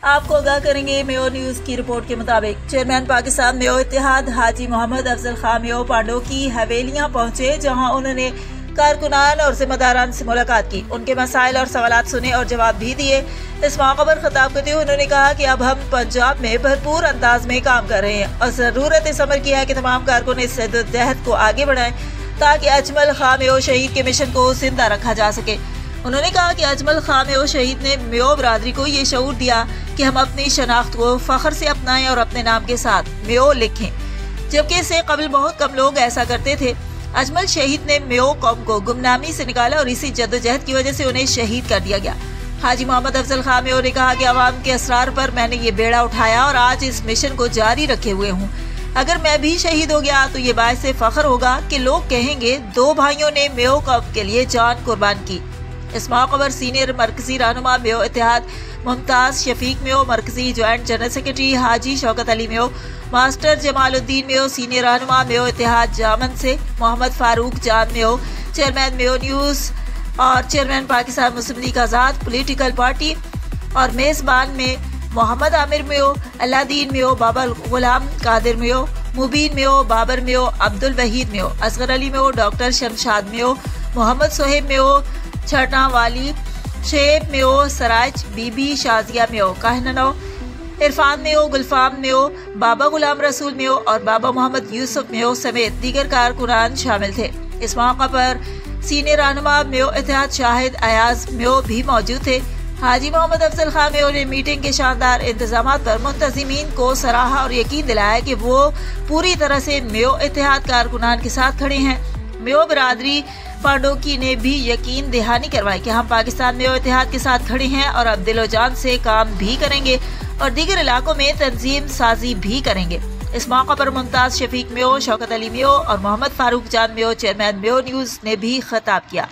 आपको आगाह करेंगे मेयो न्यूज की रिपोर्ट के मुताबिक चेयरमैन पाकिस्तान मेयो इत्तेहाद हाजी मोहम्मद अफजल खां मेयो पांडो की हवेलियां पहुंचे, जहां उन्होंने कारकुनान और जिम्मेदारान से मुलाकात की, उनके मसाइल और सवालात सुने और जवाब भी दिए। इस मौके पर खिताब करते हुए उन्होंने कहा कि अब हम पंजाब में भरपूर अंदाज में काम कर रहे हैं और जरूरत इस अमर की है कि तमाम कारकुन इस जद्दोजहद को आगे बढ़ाएं ताकि अजमल खां मेयो शहीद के मिशन को जिंदा रखा जा सके। उन्होंने कहा कि अजमल खां मेयो शहीद ने मेयो बरादरी को ये शऊर दिया कि हम अपनी शनाख्त को फख्र से अपनाएं और अपने नाम के साथ मेयो लिखें, जबकि इससे कबल बहुत कम लोग ऐसा करते थे। अजमल शहीद ने मेयो कौम को गुमनामी से निकाला और इसी जद्दोजहद की वजह से उन्हें शहीद कर दिया गया। हाजी मोहम्मद अफजल खां मेयो ने कहा कि अवाम के असरार पर मैंने ये बेड़ा उठाया और आज इस मिशन को जारी रखे हुए हूँ। अगर मैं भी शहीद हो गया तो ये बात से फख्र होगा कि लोग कहेंगे दो भाइयों ने मेयो कौम के लिए जान कुर्बान की। इस मौके पर सीनियर मरकजी रहनुमा मेयो इत्तेहाद मुमताज शफीक मेयो, मरकजी joint general secretary Haji Shaukat Ali Meo, master Jamaluddin Meo, senior रहनुमा मेयो इत्तेहाद जामन से मोहम्मद फारूक जान मेयो, चेयरमैन मेयो न्यूज और chairman Pakistan Muslim League Azad political party और मेजबान में मोहम्मद आमिर मेयो, अल्लादीन मेयो, बाबा गुलाम कादिर मेयो, मुबीन मेयो, बाबर मेयो, अब्दुल वहीद मेयो, असगर अली मेयो, डॉक्टर शमशाद मेयो, मोहम्मद सोहेब मेयो, छटना वाली शेब मेयो, सराज बीबी शाजिया मेयो, काहननो, इरफान मेयो, गुलफाम मेयो, बाबा गुलाम रसूल मेयो और बाबा मोहम्मद यूसुफ मेयो समेत दीगर कारकुनान शामिल थे। इस मौका पर सीनियर रहनुमा मेयो इत्तेहाद शाहिद अयाज मेयो भी मौजूद थे। हाजी मोहम्मद अफजल खां मेयो ने मीटिंग के शानदार इंतजामात पर मुंतजिमीन को सराहा और यकीन दिलाया कि वो पूरी तरह से मेयो इत्तेहाद कारकुनान के साथ खड़े हैं। मेयो बरादरी पांडोकी ने भी यकीन दहानी करवाई कि हम पाकिस्तान मेयो इत्तेहाद के साथ खड़े हैं और अब दिलो जान से काम भी करेंगे और दीगर इलाकों में तंजीम साजी भी करेंगे। इस मौका पर मुमताज शफीक मेयो, शौकत अली मेयो और मोहम्मद फारूक जान मेयो, चेयरमैन मेयो न्यूज ने भी खिताब किया।